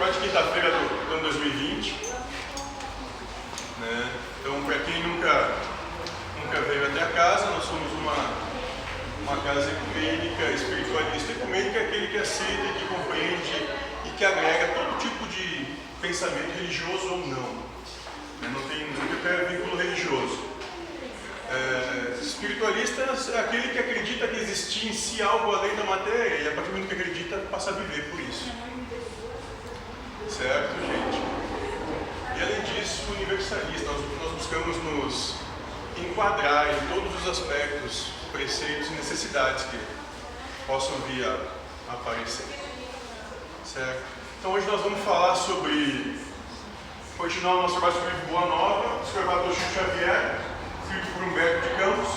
quarta quinta-feira do ano 2020. Né? Então, para quem nunca veio até a casa, nós somos uma casa ecumênica, espiritualista. Ecumênica é aquele que aceita, que compreende e que agrega todo tipo de pensamento religioso ou não. Não tem qualquer vínculo religioso. Espiritualista é aquele que acredita que existe em si algo além da matéria e a partir do momento que acredita passa a viver por isso. Certo, gente? E além disso, universalista. Nós buscamos nos enquadrar em todos os aspectos, preceitos e necessidades que possam vir a aparecer. Certo? Então hoje nós vamos falar continuar o nosso trabalho sobre Boa Nova, escrevado por Chico Xavier, escrito por Humberto de Campos,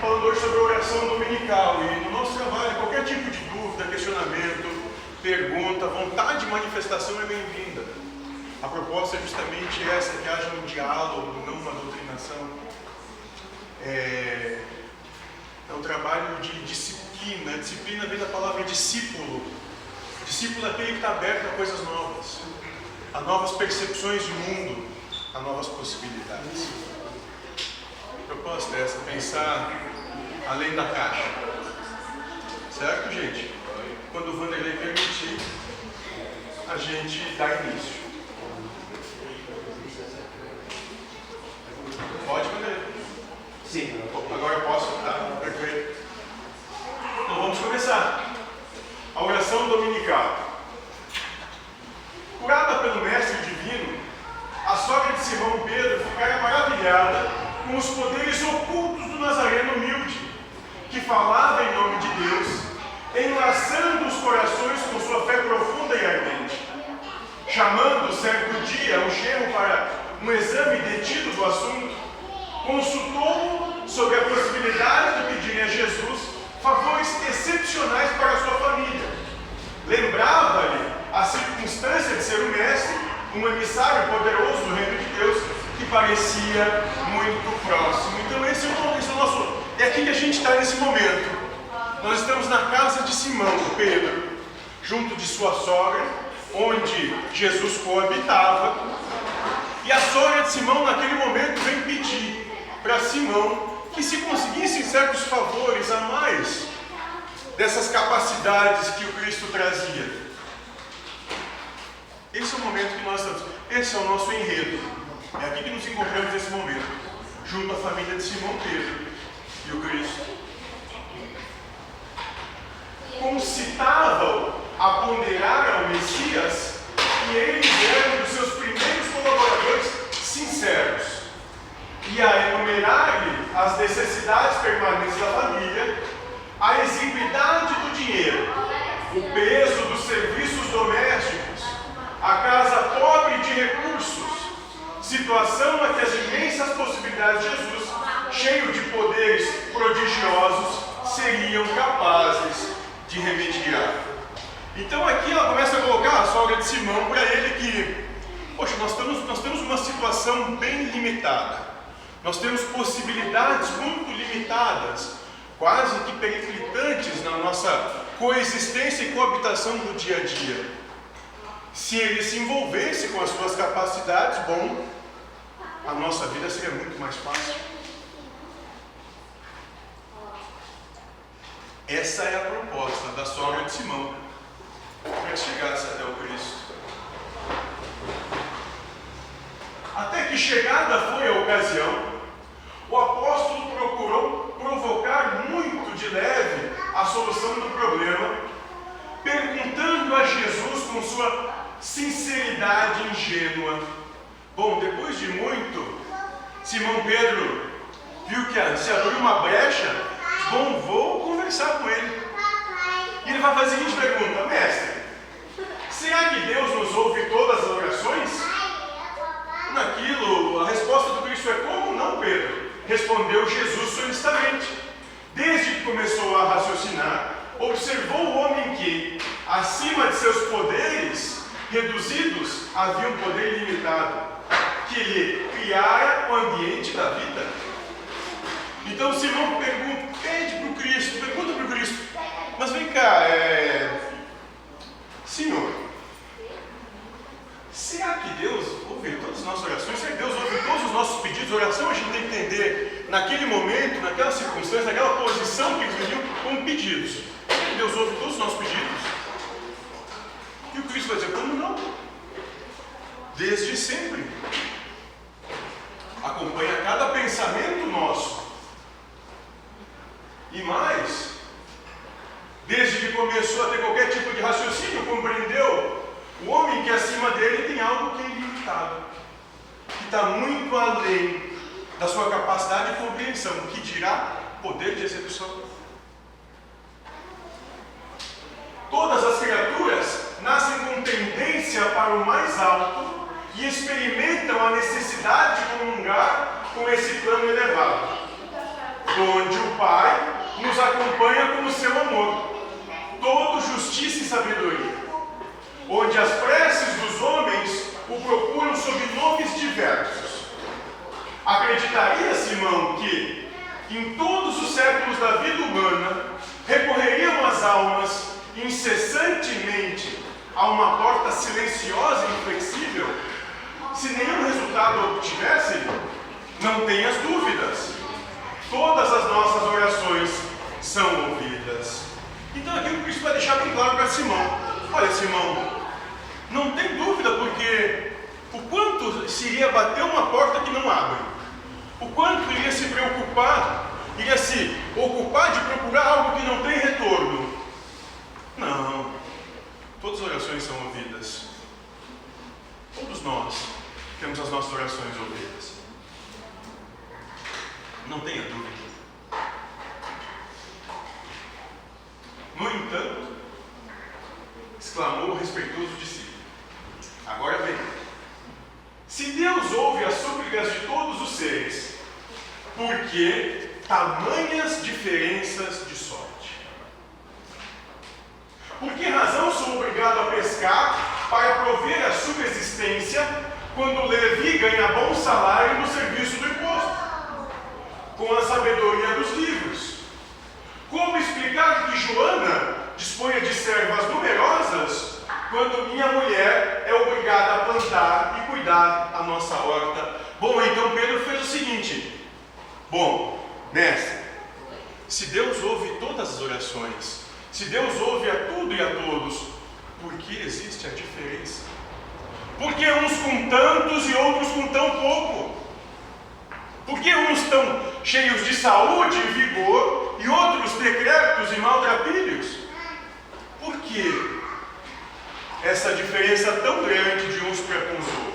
falando hoje sobre a oração dominical. E no nosso trabalho, qualquer tipo de dúvida, questionamento, pergunta, vontade de manifestação é bem-vinda. A proposta é justamente essa, que haja um diálogo, não uma doutrinação. É um trabalho de disciplina. A disciplina vem da palavra discípulo. Discípulo é aquele que está aberto a coisas novas, a novas percepções de mundo, a novas possibilidades. A proposta é essa, pensar além da caixa. Certo, gente? Quando o Vanderlei permitir, a gente dá início. Pode, Vanderlei? Sim. Agora eu posso, tá? Perfeito. Então vamos começar. A oração dominical. Curada pelo Mestre Divino, a sogra de Simão Pedro ficara maravilhada com os poderes ocultos do Nazareno humilde, que falava em nome de Deus, enlaçando os corações com sua fé profunda e ardente. Chamando certo dia o genro para um exame detido do assunto, consultou-o sobre a possibilidade de pedir a Jesus favores excepcionais para a sua família. Lembrava-lhe a circunstância de ser o mestre, um emissário poderoso do reino de Deus, que parecia muito próximo. Então esse é o nosso... É aqui que a gente está nesse momento. Nós estamos na casa de Simão Pedro, junto de sua sogra, onde Jesus coabitava. E a sogra de Simão, naquele momento, vem pedir para Simão que se conseguissem certos favores a mais dessas capacidades que o Cristo trazia. Esse é o momento que nós estamos. Esse é o nosso enredo. É aqui que nos encontramos nesse momento, junto à família de Simão Pedro e o Cristo. Concitavam a ponderar ao Messias que eles eram dos seus primeiros colaboradores sinceros e a enumerar-lhe as necessidades permanentes da família, a exiguidade do dinheiro, o peso dos serviços domésticos, a casa pobre de recursos, situação a que as imensas possibilidades de Jesus, cheio de poderes prodigiosos, seriam capazes de remediar. Então aqui ela começa a colocar a sogra de Simão para ele que, poxa, nós temos uma situação bem limitada. Nós temos possibilidades muito limitadas, quase que periclitantes na nossa coexistência e coabitação do dia a dia. Se ele se envolvesse com as suas capacidades, bom, a nossa vida seria muito mais fácil. Essa é a proposta da sogra de Simão, para chegasse até o Cristo. Até que chegada foi a ocasião, o apóstolo procurou provocar muito de leve a solução do problema, perguntando a Jesus com sua sinceridade ingênua. Bom, depois de muito, Simão Pedro viu que se abriu uma brecha. Bom, vou conversar com ele. E ele vai fazer a seguinte pergunta: mestre, será que Deus nos ouve todas as orações? Naquilo, a resposta do Cristo é: como não, Pedro? Respondeu Jesus solistamente. Desde que começou a raciocinar, observou o homem que, acima de seus poderes reduzidos, havia um poder limitado, que lhe criara o ambiente da vida. Então Simão pede para o Cristo, pergunta para o Cristo: mas vem cá, Senhor, oração a gente tem que entender naquele momento, naquela circunstância, naquela posição que eles viviam como pedidos. Deus ouve todos os nossos pedidos. E o Cristo vai dizer, como não? Desde sempre. Acompanha cada pensamento nosso. E mais, desde que começou a ter qualquer tipo de raciocínio, compreendeu o homem que acima dele tem algo que é ilimitado, que está muito além da sua capacidade de compreensão, que dirá poder de execução. Todas as criaturas nascem com tendência para o mais alto e experimentam a necessidade de comungar com esse plano elevado, onde o Pai nos acompanha com o seu amor, todo justiça e sabedoria, onde as preces dos homens o procuram sob nomes diversos. Acreditaria Simão que, em todos os séculos da vida humana, recorreriam as almas incessantemente a uma porta silenciosa e inflexível, se nenhum resultado obtivessem? Não tenhas dúvidas. Todas as nossas orações são ouvidas. Então aqui o Cristo vai deixar bem claro para Simão. Olha, Simão, não tem dúvida, porque o quanto se iria bater uma porta que não abre, o quanto iria se preocupar, iria se ocupar de procurar algo que não tem retorno. Não, todas as orações são ouvidas. Todos nós temos as nossas orações ouvidas. Não tenha dúvida. No entanto, exclamou o respeitoso discípulo. Agora vem. Se Deus ouve as súplicas de todos os seres, por que tamanhas diferenças de sorte? Por que razão sou obrigado a pescar para prover a subsistência quando Levi ganha bom salário no serviço do imposto, com a sabedoria dos livros? Como explicar que Joana disponha de servas numerosas quando minha mulher é obrigada a plantar e cuidar a nossa horta? Bom, então Pedro fez o seguinte. Bom, mestre, se Deus ouve todas as orações, se Deus ouve a tudo e a todos, por que existe a diferença? Por que uns com tantos e outros com tão pouco? Por que uns estão cheios de saúde e vigor e outros decrépitos e maltrapilhos? Por que essa diferença tão grande de uns para com os outros?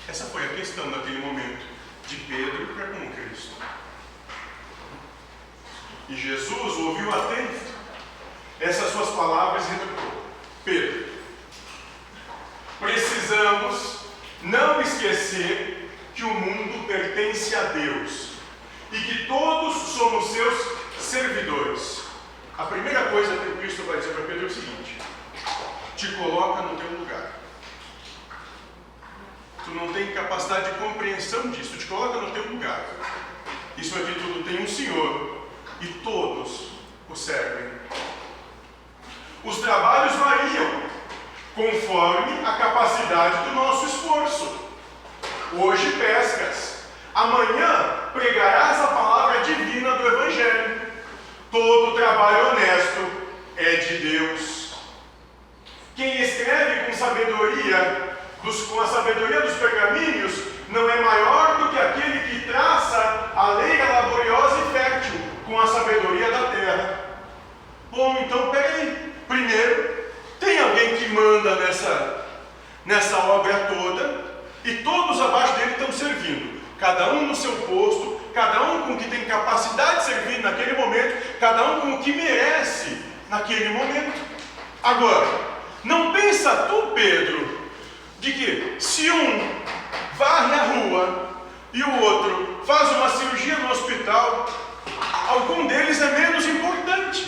Essa foi a questão naquele momento de Pedro para com Cristo. E Jesus ouviu atento essas suas palavras e retrucou: Pedro, precisamos não esquecer que o mundo pertence a Deus e que todos somos seus servidores. A primeira coisa que o Cristo vai dizer para Pedro é o seguinte: te coloca no teu lugar. Tu não tem capacidade de compreensão disso, te coloca no teu lugar. Isso aqui tudo tem um Senhor e todos o servem. Os trabalhos variam conforme a capacidade do nosso esforço. Hoje pescas, amanhã pregarás a palavra divina do Evangelho. Todo trabalho honesto é de Deus. Quem escreve com a sabedoria dos pergaminhos não é maior do que aquele que traça a leira laboriosa e fértil com a sabedoria da terra. Bom, então peraí. Primeiro, tem alguém que manda nessa obra toda, e todos abaixo dele estão servindo, cada um no seu posto, cada um com o que tem capacidade de servir naquele momento, cada um com o que merece naquele momento. Agora, não pensa tu, Pedro, de que se um varre a rua e o outro faz uma cirurgia no hospital, algum deles é menos importante.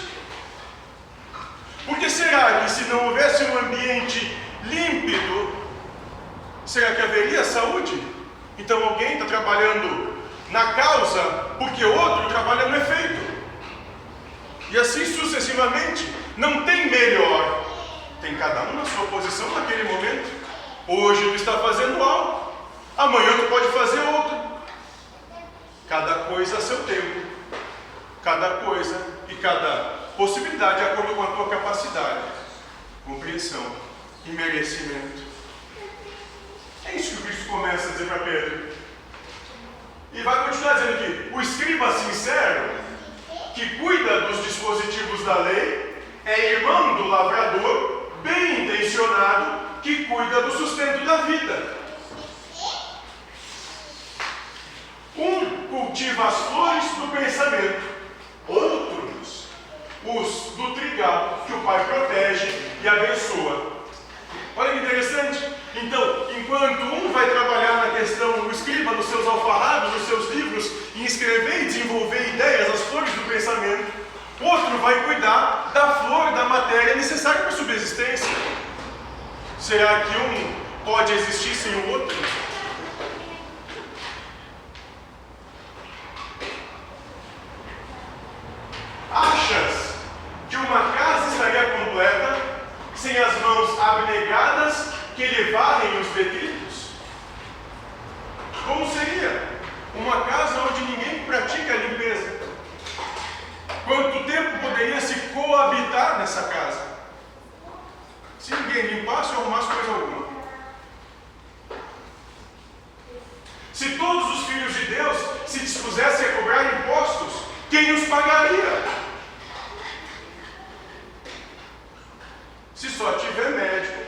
Porque será que se não houvesse um ambiente límpido, será que haveria saúde? Então alguém está trabalhando na causa porque o outro trabalha no efeito. E assim sucessivamente. Não tem melhor Tem cada um na sua posição naquele momento. Hoje tu está fazendo algo, amanhã tu pode fazer outro. Cada coisa a seu tempo. Cada coisa e cada possibilidade de acordo com a tua capacidade, compreensão e merecimento. É isso que o Cristo começa a dizer para Pedro. E vai continuar dizendo que o escriba sincero, que cuida dos dispositivos da lei, é irmão do lavrador, bem intencionado, que cuida do sustento da vida. Um cultiva as flores do pensamento, outros os do trigal, que o Pai protege e abençoa. Olha que interessante. Então, enquanto um vai trabalhar na questão do escriba, nos seus alfarrábios, nos seus livros, em escrever e desenvolver ideias, as flores do pensamento, outro vai cuidar da flor, da matéria necessária para a subsistência. Será que um pode existir sem o outro? Achas que uma casa estaria completa sem as mãos abnegadas que lhe varrem os detritos? Como seria uma casa onde ninguém pratica a limpeza? Quanto tempo poderia se coabitar nessa casa? Se ninguém limpasse ou arrumasse coisa alguma. Se todos os filhos de Deus se dispusessem a cobrar impostos, quem os pagaria? Se só tiver médico,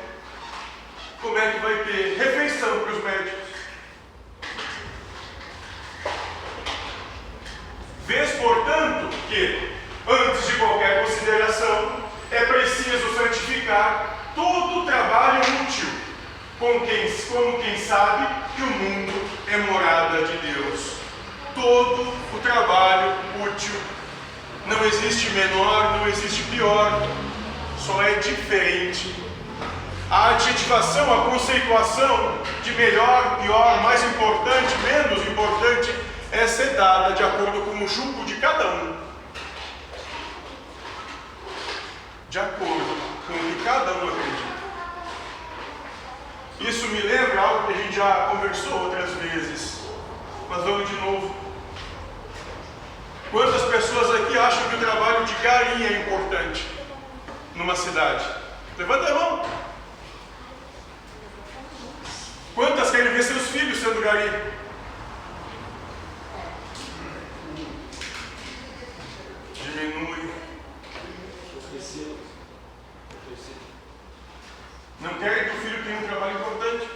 como é que vai ter refeição para os médicos? Vês, portanto, que, antes de qualquer consideração, é preciso santificar todo o trabalho útil, como quem sabe que o mundo é morada de Deus. Todo o trabalho útil. Não existe menor, não existe pior, só é diferente. A adjetivação, a conceituação de melhor, pior, mais importante, menos importante, essa é dada de acordo com o julgo de cada um. De acordo com o que cada um acredita. Isso me lembra algo que a gente já conversou outras vezes, mas vamos de novo. Quantas pessoas aqui acham que o trabalho de gari é importante numa cidade? Levanta a mão. Quantas querem ver seus filhos sendo gari? Diminui. Não querem que o filho tenha um trabalho importante?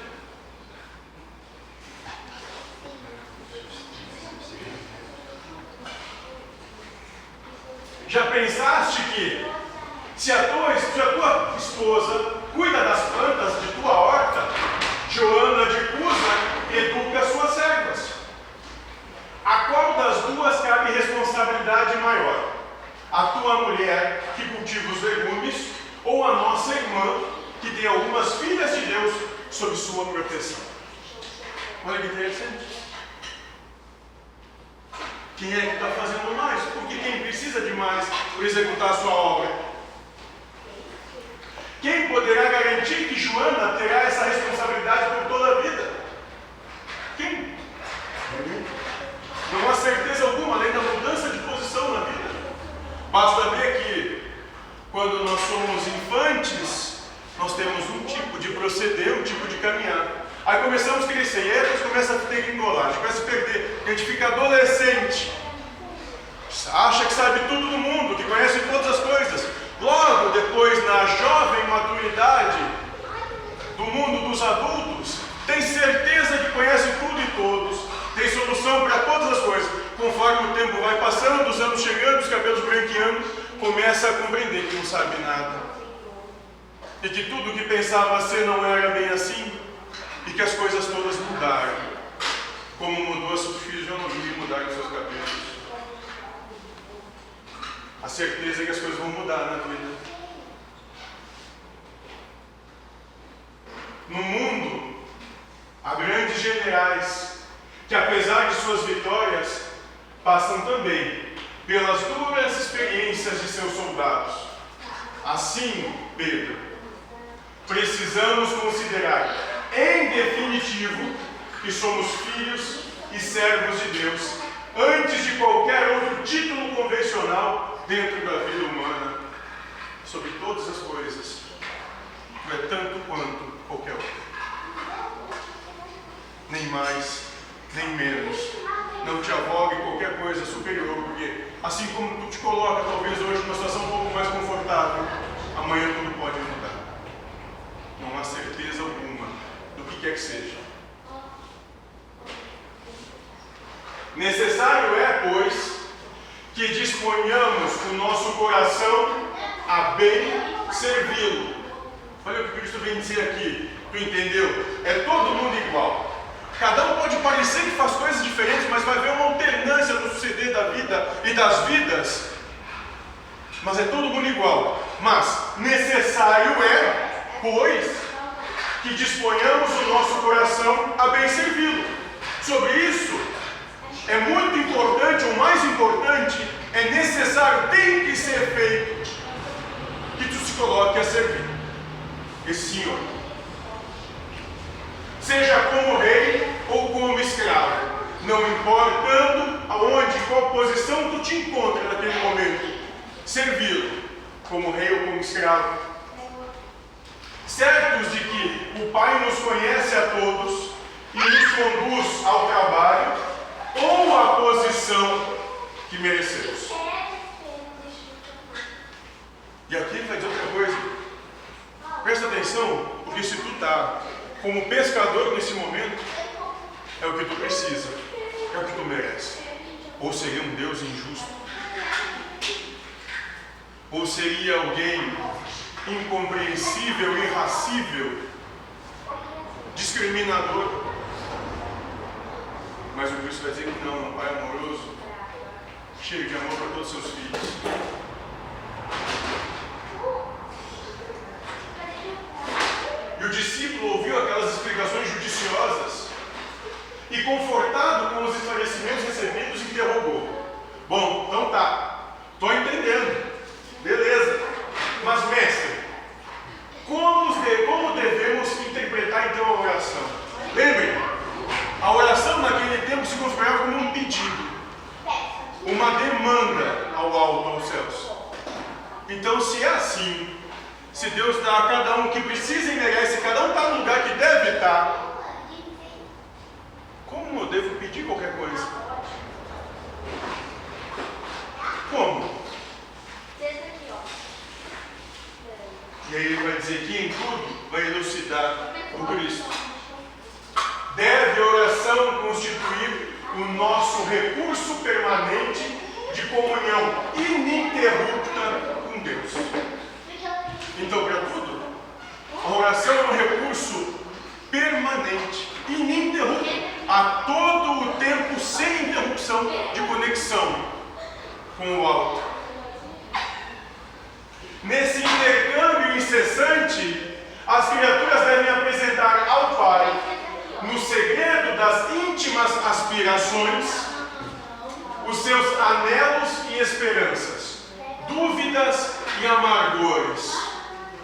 Já pensaste que se a tua esposa cuida das plantas de tua horta, Joana de Cusa educa suas servas? A qual das duas cabe responsabilidade maior? A tua mulher que cultiva os legumes ou a nossa irmã que tem algumas filhas de Deus sob sua proteção? Olha que interessante. Quem é que está fazendo mais? Porque quem precisa de mais para executar a sua obra? Quem poderá garantir que Joana terá essa responsabilidade por toda a vida? Quem? Não há certeza alguma, além da mudança de posição na vida. Basta ver que, quando nós somos infantes, nós temos um tipo de proceder, um tipo de caminhar. Aí começamos a crescer, e aí depois começa a ter gringolagem, começa a perder. A gente fica adolescente, acha que sabe tudo do mundo, que conhece todas as coisas. Logo depois, na jovem maturidade do mundo dos adultos, tem certeza que conhece tudo e todos, tem solução para todas as coisas. Conforme o tempo vai passando, os anos chegando, os cabelos branqueando, começa a compreender que não sabe nada. E que tudo que pensava ser não era bem assim, e que as coisas todas mudaram. Como mudou a sua fisionomia e mudaram os seus cabelos. A certeza é que as coisas vão mudar na vida. No mundo, há grandes generais que, apesar de suas vitórias, passam também pelas duras experiências de seus soldados. Assim, Pedro, precisamos considerar, em definitivo, que somos filhos e servos de Deus, antes de qualquer outro título convencional dentro da vida humana. Sobre todas as coisas, tu é tanto quanto qualquer outro. Nem mais, nem menos. Não te avogue qualquer coisa superior, porque assim como tu te coloca talvez hoje numa situação um pouco mais confortável, amanhã tudo pode mudar. Não há certeza alguma do que quer que seja. Necessário é, pois, que disponhamos o nosso coração a bem servi-lo. Olha o que Cristo vem dizer aqui. Tu entendeu? É todo mundo igual. Cada um pode parecer que faz coisas diferentes, mas vai haver uma alternância no suceder da vida e das vidas. Mas é todo mundo igual. Mas necessário é, pois, que disponhamos o nosso coração a bem servi-lo. Sobre isso, é muito importante, ou mais importante, é necessário, tem que ser feito, que tu se coloque a servir esse Senhor. Seja como rei ou como escravo, não importando aonde, em qual posição tu te encontra naquele momento, servi-lo, como rei ou como escravo. Certos de que o Pai nos conhece a todos e nos conduz ao trabalho ou à posição que merecemos. E aqui ele vai dizer outra coisa. Presta atenção, porque se tu está como pescador nesse momento, é o que tu precisa, é o que tu merece. Ou seria um Deus injusto? Ou seria alguém incompreensível, irracível, discriminador? Mas o Cristo vai dizer que não, um Pai amoroso, cheio de amor para todos os seus filhos. E o discípulo ouviu aquelas explicações judiciosas e, confortado com os esclarecimentos recebidos, interrogou. Bom, então tá, estou entendendo, beleza, mas mestre, como devemos interpretar então a oração? Lembre, a oração naquele tempo se considerava como um pedido, uma demanda ao alto, aos céus. Então, se é assim, se Deus dá a cada um que precisa e merece, cada um está no lugar que deve estar, como eu devo pedir qualquer coisa? Como? E aí ele vai dizer que em tudo vai elucidar o Cristo. Deve a oração constituir o nosso recurso permanente de comunhão ininterrupta com Deus. Então, para tudo, a oração é um recurso permanente, ininterrupto, a todo o tempo, sem interrupção de conexão com o alto. Nesse intercâmbio incessante, as criaturas devem apresentar ao Pai, no segredo das íntimas aspirações, os seus anelos e esperanças, dúvidas e amargores.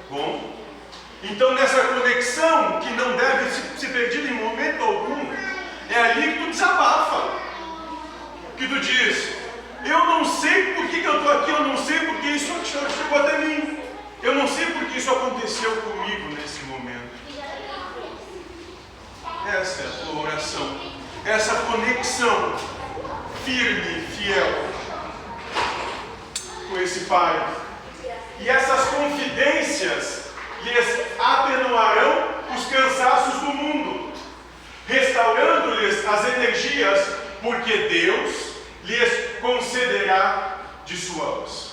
Bom, então nessa conexão que não deve ser perdida em momento algum, é ali que tu desabafa, que tu diz: eu não sei por que eu estou aqui, eu não sei por que isso chegou até mim, eu não sei por que isso aconteceu comigo nesse momento. Essa é a tua oração, essa conexão firme, fiel com esse Pai. E essas confidências lhes atenuarão os cansaços do mundo, restaurando-lhes as energias, porque Deus lhes concederá de sua luz.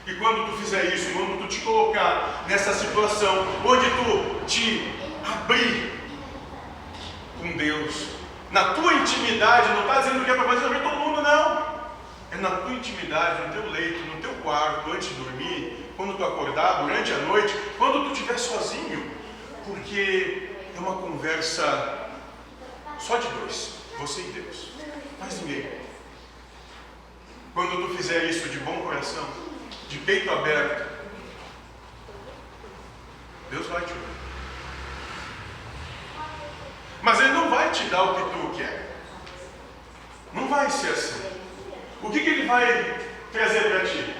E quando tu fizer isso, quando tu te colocar nessa situação, onde tu te abrir com Deus, na tua intimidade, não está dizendo que é para fazer sobre todo mundo, não. É na tua intimidade, no teu leito, no teu quarto, antes de dormir, quando tu acordar, durante a noite, quando tu estiver sozinho, porque é uma conversa só de dois, você e Deus, mais ninguém. Quando tu fizer isso de bom coração, de peito aberto, Deus vai te ouvir. Mas Ele não vai te dar o que tu quer. Não vai ser assim. O que Ele vai trazer para ti?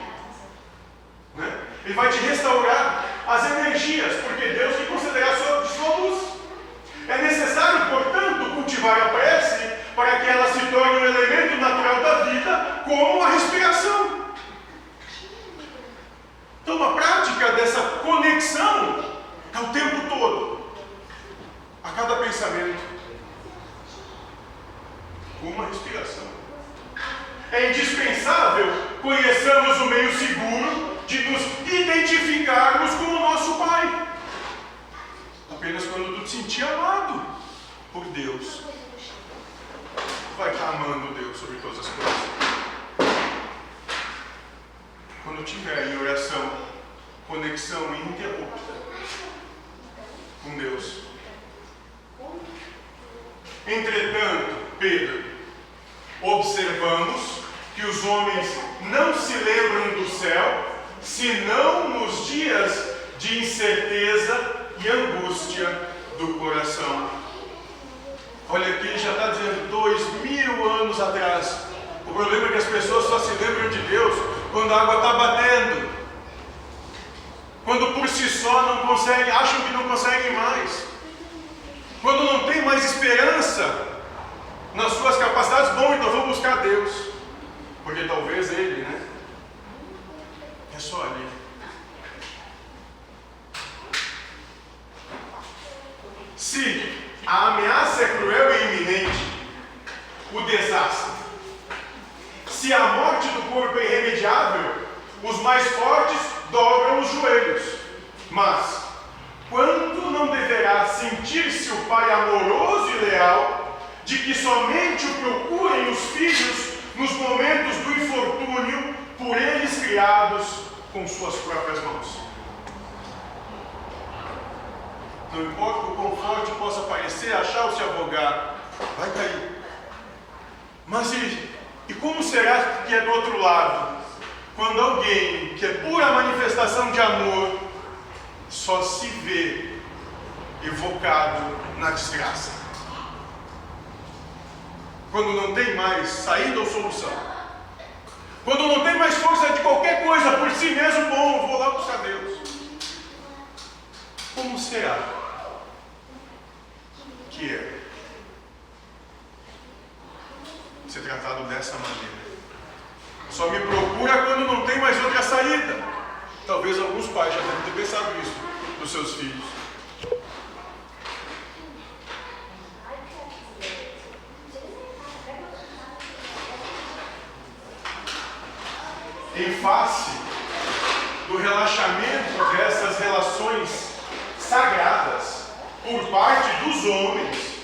Né? Ele vai te restaurar as energias, porque Deus te concederá sua luz. É necessário, portanto, cultivar a prece para que ela se torne um elemento natural da vida, como a respiração. Então, a prática dessa conexão é o tempo todo, a cada pensamento, com uma respiração. É indispensável conhecermos o meio seguro de nos identificarmos com o nosso Pai. Apenas quando tu te sentir amado por Deus, tu vai estar amando Deus sobre todas as coisas. Quando tiver em oração, conexão ininterrupta com Deus. Entretanto, Pedro, observamos que os homens não se lembram do céu, senão nos dias de incerteza e angústia do coração. Olha aqui, ele já está dizendo 2000 anos atrás. O problema é que as pessoas só se lembram de Deus quando a água está batendo, quando por si só não conseguem, acham que não conseguem mais, quando não tem mais esperança nas suas capacidades. Bom, então vou buscar Deus, porque talvez Ele, né? É só ali. Se a ameaça é cruel e iminente, o desastre, se a morte do corpo é irremediável, os mais fortes dobram os joelhos. Mas, quanto não deverá sentir-se o pai amoroso e leal, de que somente o procurem os filhos nos momentos do infortúnio, por eles criados com suas próprias mãos? Não importa o quão forte possa parecer, achar ou se afogar, vai cair. Mas e como será que é do outro lado? Quando alguém que é pura manifestação de amor só se vê evocado na desgraça. Quando não tem mais saída ou solução. Quando não tem mais força de qualquer coisa por si mesmo, bom, vou lá buscar Deus. Como será que é ser tratado dessa maneira? Só me procura quando não tem mais outra saída. Talvez alguns pais já devem ter pensado isso dos seus filhos. Em face do relaxamento dessas relações sagradas por parte dos homens,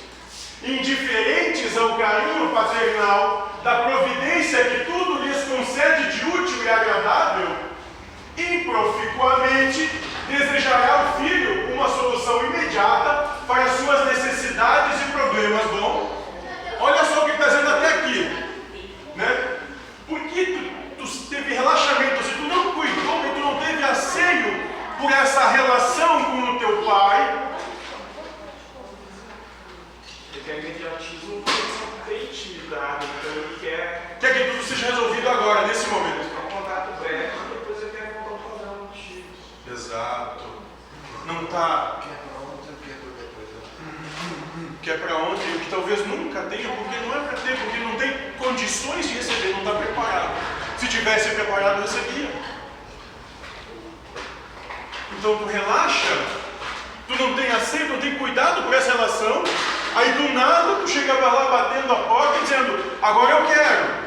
indiferentes ao carinho paternal, da providência que tudo lhes concede de útil e agradável, improficuamente desejará o filho uma solução imediata para as suas necessidades e problemas. Bom, olha só o que está dizendo até aqui, né? Porque tu teve relaxamento, se tu não cuidou, e tu não teve asseio por essa relação com o teu pai, ele quer imediatismo bem intimidado, então ele quer que tudo seja resolvido agora, nesse momento. um contato breve e depois ele quer voltar ao padrão antigo. Exato. Não está. Quer para ontem, o que talvez nunca tenha, porque não é para ter, porque não tem condições de receber, não está preparado. Se tivesse preparado, recebia. Então tu relaxa, tu não tem aceito, não tem cuidado por essa relação, aí do nada tu chega para lá batendo a porta e dizendo, agora eu quero.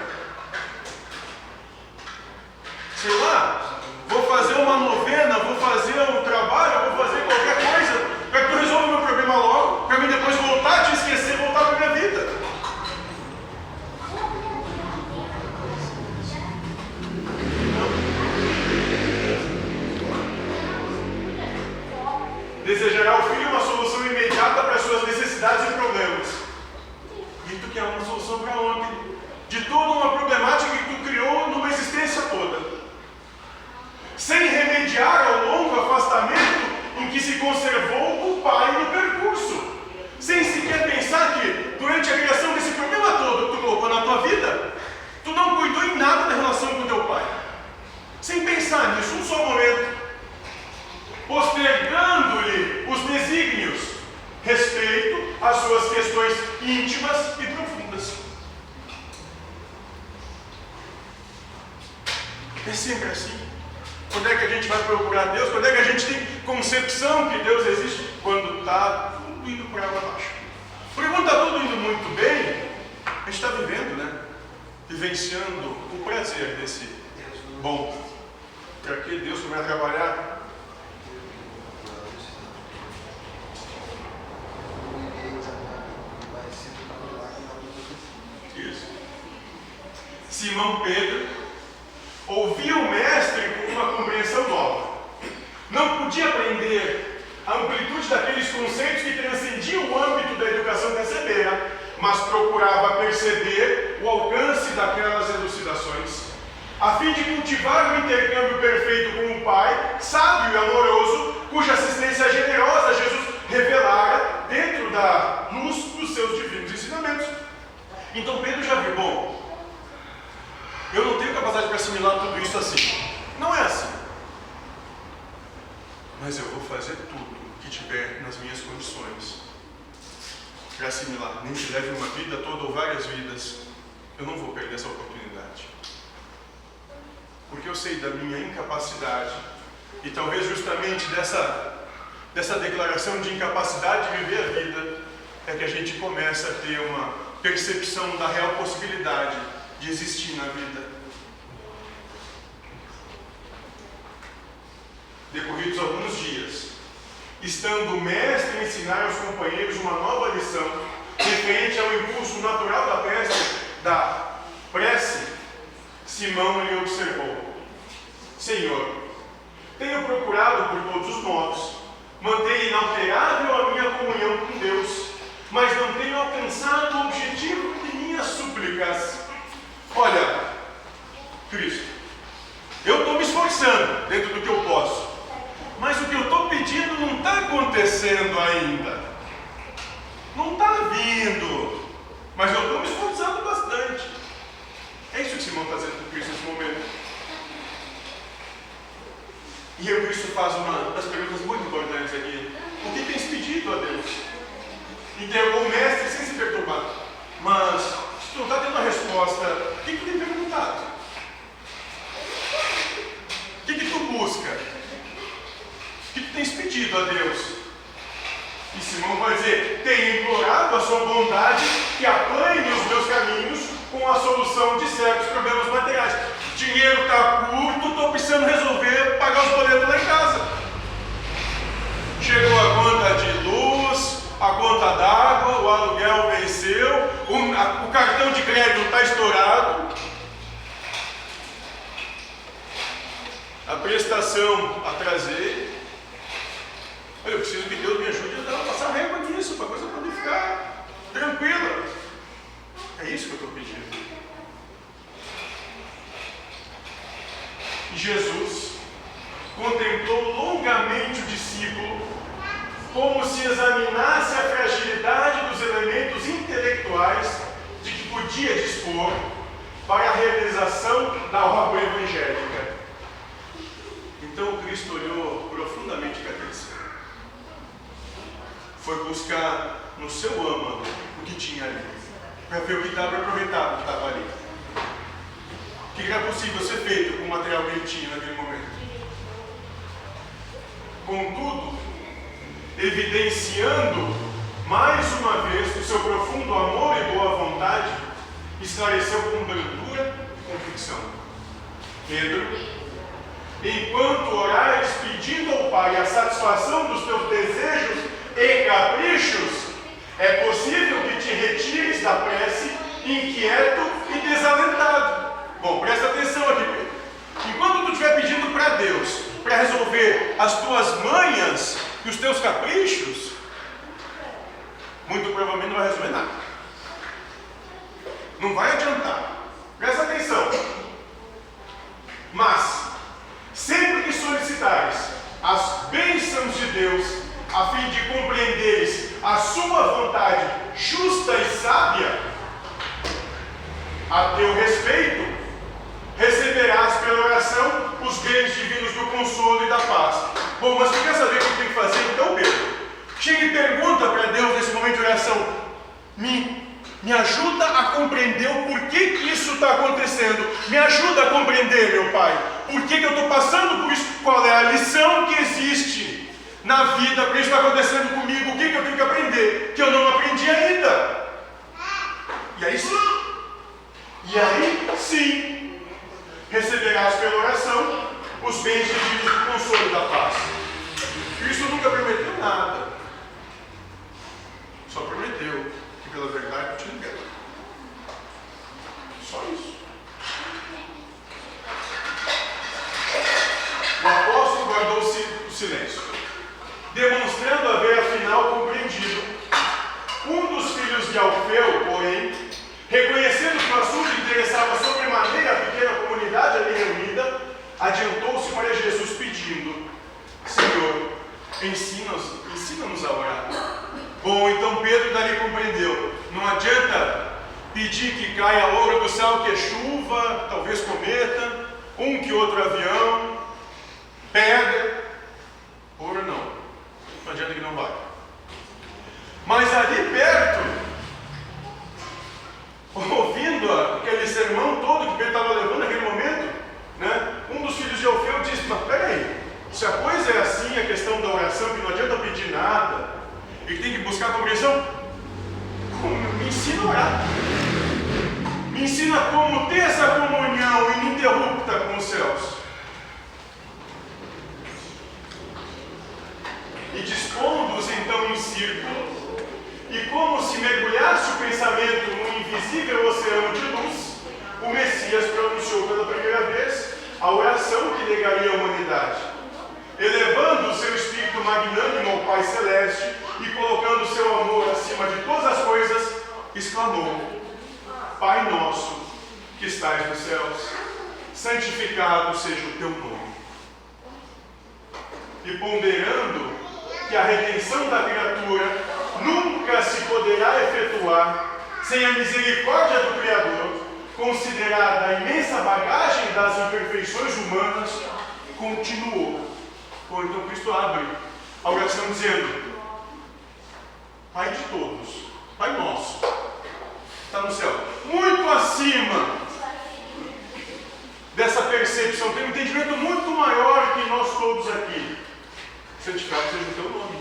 Sei lá, vou fazer uma novena, vou fazer um trabalho, vou fazer qualquer coisa, para que tu resolva o meu problema logo, para mim depois voltar a te esquecer, voltar para a minha vida. Desejará o filho uma solução imediata para as suas necessidades e problemas. E tu quer uma solução para ontem, de toda uma problemática que tu criou numa existência toda. Sem remediar ao longo afastamento em que se só momento, postergando-lhe os desígnios, respeito às suas questões íntimas e profundas. É sempre assim. Quando é que a gente vai procurar Deus? Quando é que a gente tem concepção que Deus existe? Quando está tudo indo para água abaixo. Porque quando está tudo indo muito bem, a gente está vivendo, né? Vivenciando o prazer desse bom. Para que Deus vai trabalhar? Isso. Simão Pedro ouvia o mestre com uma compreensão nova. Não podia aprender a amplitude daqueles conceitos que transcendiam o âmbito da educação que recebera, mas procurava perceber o alcance daquelas elucidações, a fim de cultivar o intercâmbio perfeito com o Pai, sábio e amoroso, cuja assistência generosa Jesus revelara dentro da luz dos seus divinos ensinamentos. Então Pedro já viu, bom, eu não tenho capacidade para assimilar tudo isso assim. Não é assim. Mas eu vou fazer tudo que tiver nas minhas condições para assimilar. Nem que leve uma vida toda ou várias vidas, eu não vou perder essa oportunidade. Porque eu sei da minha incapacidade. E talvez justamente dessa declaração de incapacidade de viver a vida é que a gente começa a ter uma percepção da real possibilidade de existir na vida. Decorridos alguns dias, estando o mestre a ensinar aos companheiros uma nova lição referente ao impulso natural da prece, Simão lhe observou: Senhor, tenho procurado por todos os modos manter inalterável a minha comunhão com Deus, mas não tenho alcançado o objetivo de minhas súplicas. Olha, Cristo, eu estou me esforçando dentro do que eu posso, mas o que eu estou pedindo não está acontecendo ainda. Não está vindo, mas eu estou me esforçando bastante. É isso que Simão está dizendo com Cristo nesse momento. E o Cristo faz uma das perguntas muito importantes aqui: o que tens pedido a Deus? Interrogou o mestre sem se perturbar. Mas, se tu não está tendo a resposta, o que tu tem perguntado? O que tu busca? O que tu tens pedido a Deus? E Simão vai dizer: tenho implorado a sua bondade que aplane os meus caminhos com a solução de certos problemas materiais. Dinheiro está curto, estou precisando resolver pagar os boletos lá em casa. Chegou a conta de luz, a conta d'água, o aluguel venceu, o cartão de crédito está estourado, a prestação atrasei. Eu preciso que Deus me ajude a passar régua nisso, para a coisa poder ficar tranquila. É isso que eu estou pedindo. E Jesus contemplou longamente o discípulo, como se examinasse a fragilidade dos elementos intelectuais de que podia dispor para a realização da obra evangélica. Então Cristo olhou profundamente para aquele ser. Foi buscar no seu âmago o que tinha ali, para ver o que estava aproveitado, o que estava ali. O que era possível ser feito com o material que ele tinha naquele momento. Contudo, evidenciando mais uma vez o seu profundo amor e boa vontade, esclareceu com brandura e convicção: Pedro, enquanto orares pedindo ao Pai a satisfação dos teus desejos e caprichos, é possível que te retires da prece inquieto e desalentado. Bom, presta atenção aqui, Pedro. Enquanto tu estiver pedindo para Deus para resolver as tuas manhas e os teus caprichos, muito provavelmente não vai resolver nada. Não vai adiantar. Presta atenção. Mas, sempre que solicitares as bênçãos de Deus, a fim de compreenderes a sua vontade justa e sábia, a teu respeito, receberás pela oração os bens divinos do oração: me ajuda a compreender o porquê que isso está acontecendo. Me ajuda a compreender, meu Pai. Por que eu estou passando por isso? Qual é a lição que existe na vida para isso estar acontecendo comigo? O que eu tenho que aprender que eu não aprendi ainda? E aí sim, receberás pela oração os bens divinos do consolo e da paz. Cristo nunca prometeu nada. Só prometeu que pela verdade eu te libero. Só isso. O apóstolo guardou o silêncio, demonstrando haver afinal compreendido. Um dos filhos de Alfeu, porém, reconhecendo que o assunto interessava sobremaneira a pequena comunidade ali reunida, adiantou-se para Jesus pedindo: Senhor, ensina-nos a orar. Bom, então Pedro dali compreendeu. Não adianta pedir que caia ouro do céu, que é chuva, talvez cometa, um que outro avião, pedra. Ouro não. Não adianta que não vai. Mas ali perto, ouvindo aquele sermão todo que Pedro estava levando naquele momento, né, um dos filhos de Alfeu disse: mas peraí, se a coisa é assim, a questão da oração, que não adianta pedir nada, e que tem que buscar compreensão, me ensina a orar. Me ensina como ter essa comunhão ininterrupta com os céus. E dispondo-os então em círculo, e como se mergulhasse o pensamento num invisível oceano de luz, o Messias pronunciou pela primeira vez a oração que legaria a humanidade, elevando o seu espírito magnânimo ao Pai Celeste e colocando o seu amor acima de todas as coisas, exclamou: Pai nosso, que estais nos céus, santificado seja o teu nome. E ponderando que a redenção da criatura nunca se poderá efetuar sem a misericórdia do Criador, considerada a imensa bagagem das imperfeições humanas, continuou. Bom, então Cristo abre a oração dizendo: Pai de todos, Pai nosso, está no céu, muito acima dessa percepção, tem um entendimento muito maior que nós todos aqui. Santificado seja o teu nome.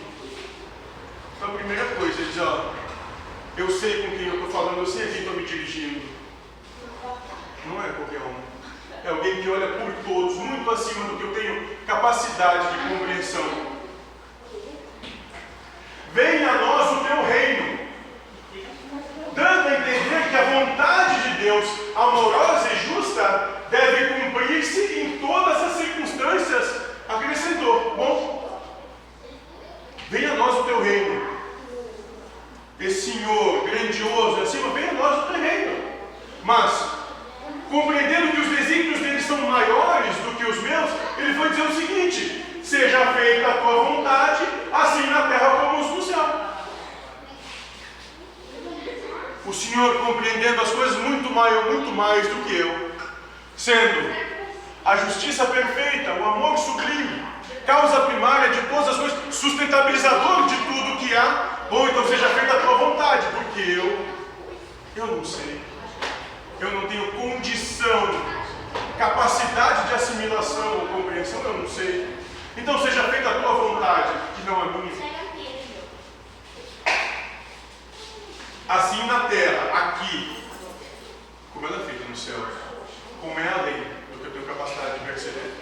Então a primeira coisa, ele diz: eu sei com quem eu estou falando, eu sei a quem estou me dirigindo. Não é qualquer um. É alguém que olha por todos, muito acima do que eu tenho capacidade de compreensão. Venha a nós o teu reino, dando a entender que a vontade de Deus, amorosa e justa, deve cumprir-se em todas as circunstâncias. Acrescentou: bom, venha a nós o teu reino. Esse Senhor grandioso acima, venha a nós o teu reino. Mas, compreendendo que os desígnios dele são maiores do que os meus, ele foi dizer o seguinte: seja feita a tua vontade, assim na terra como no céu. O Senhor, compreendendo as coisas muito mais do que eu, sendo a justiça perfeita, o amor sublime, causa primária de todas as coisas, sustentabilizador de tudo que há, bom, então seja feita a tua vontade, porque eu não sei. Eu não tenho condição, capacidade de assimilação ou compreensão, eu não sei. Então seja feita a tua vontade, que não é minha. Assim na terra, aqui, como ela é feita no céu, como é além do que eu tenho capacidade de perceber.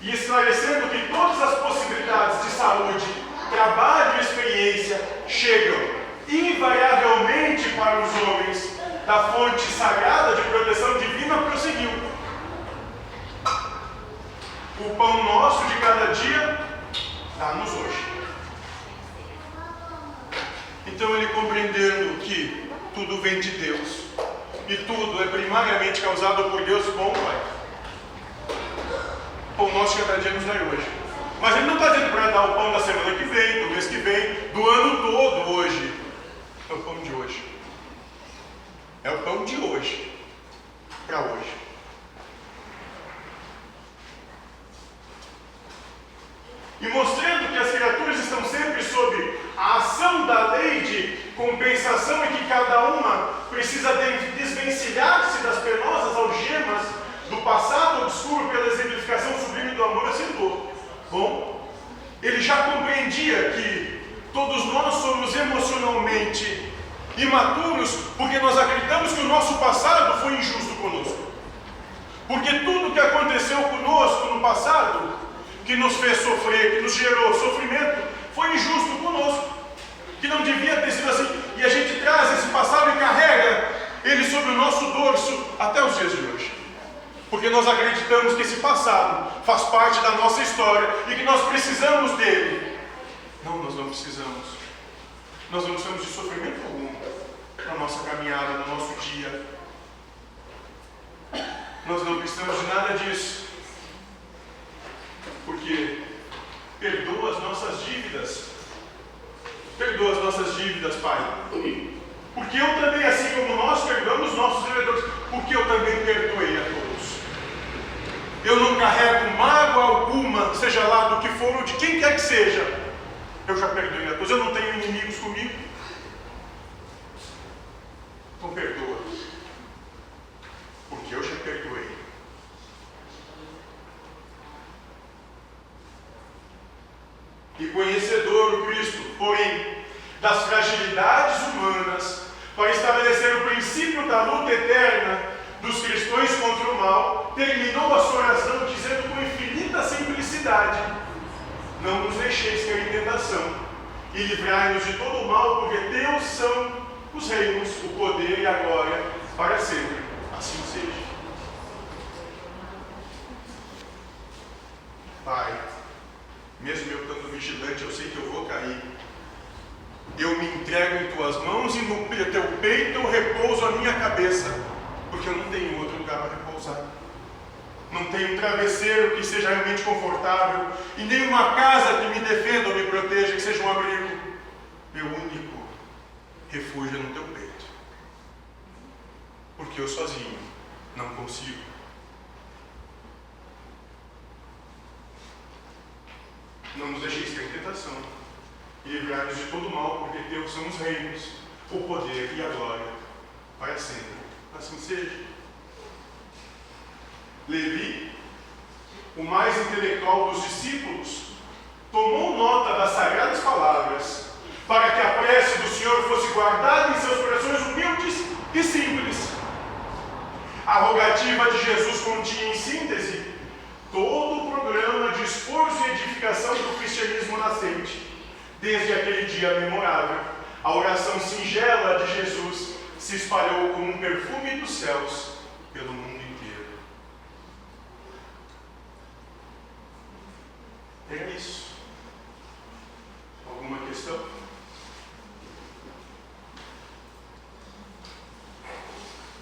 E esclarecendo que todas as possibilidades de saúde, trabalho e experiência chegam invariavelmente para os homens da fonte sagrada de proteção divina, prosseguiu: o pão nosso de cada dia dá-nos hoje. Então ele, compreendendo que tudo vem de Deus e tudo é primariamente causado por Deus, bom Pai, o pão nosso de cada dia nos dá hoje. Mas ele não está dizendo para dar o pão da semana que vem, do mês que vem, do ano todo hoje. É o pão de hoje. É o pão de hoje. Para hoje. E mostrando que as criaturas estão sempre sob sensação é que cada uma precisa desvencilhar-se das penosas algemas do passado obscuro pela exemplificação sublime do amor, acertou. Bom, ele já compreendia que todos nós somos emocionalmente imaturos porque nós acreditamos que o nosso passado foi injusto conosco. Porque tudo que aconteceu conosco no passado, que nos fez sofrer, que nos gerou sofrimento, foi injusto conosco. Que não devia ter sido assim. E a gente traz esse passado e carrega ele sobre o nosso dorso até os dias de hoje. Porque nós acreditamos que esse passado faz parte da nossa história e que nós precisamos dele. Não, nós não precisamos. Nós não precisamos de sofrimento algum na nossa caminhada, no nosso dia. Nós não precisamos de nada disso. Porque perdoa as nossas dívidas. Perdoa as nossas dívidas, Pai. Porque eu também, assim como nós perdoamos nossos devedores, porque eu também perdoei a todos. Eu não carrego mágoa alguma, seja lá do que for ou de quem quer que seja. Eu já perdoei a todos. Eu não tenho inimigos comigo. Então perdoa. Porque eu já perdoei. E conhecedor o Cristo, porém, das fragilidades humanas, para estabelecer o princípio da luta eterna dos cristãos contra o mal, terminou a sua oração dizendo com infinita simplicidade: não nos deixeis cair em tentação, e livrai-nos de todo o mal, porque teus são os reinos, o poder e a glória para sempre. Assim seja. Pai, mesmo eu estando vigilante, eu sei que eu vou cair. Eu me entrego em tuas mãos e no teu peito eu repouso a minha cabeça, porque eu não tenho outro lugar para repousar. Não tenho um travesseiro que seja realmente confortável e nem uma casa que me defenda ou me proteja, que seja um abrigo. Meu único refúgio é no teu peito, porque eu sozinho não consigo. Não nos deixeis cair em tentação, e livrai-nos de todo mal, porque teus são os reinos, o poder e a glória, para sempre. Assim seja. Levi, o mais intelectual dos discípulos, tomou nota das sagradas palavras, para que a prece do Senhor fosse guardada em seus corações humildes e simples. A rogativa de Jesus continha, em síntese, todo o programa de esforço e edificação do cristianismo nascente. Desde aquele dia memorável, a oração singela de Jesus se espalhou como um perfume dos céus pelo mundo inteiro. É isso. Alguma questão?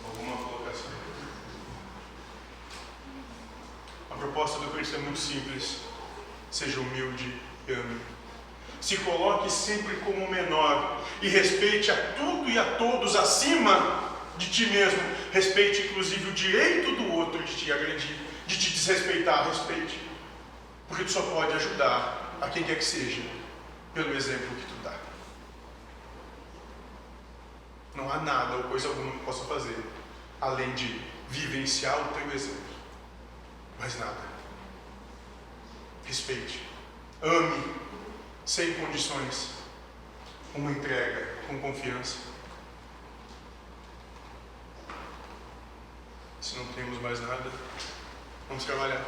Alguma colocação? A proposta do Cristo é muito simples. Seja humilde e ame. Se coloque sempre como menor e respeite a tudo e a todos acima de ti mesmo. Respeite inclusive o direito do outro de te agredir, de te desrespeitar. Respeite, porque tu só pode ajudar a quem quer que seja pelo exemplo que tu dá. Não há nada ou coisa alguma que possa fazer além de vivenciar o teu exemplo. Mais nada. Respeite, ame, sem condições, uma entrega com confiança. Se não temos mais nada, vamos trabalhar.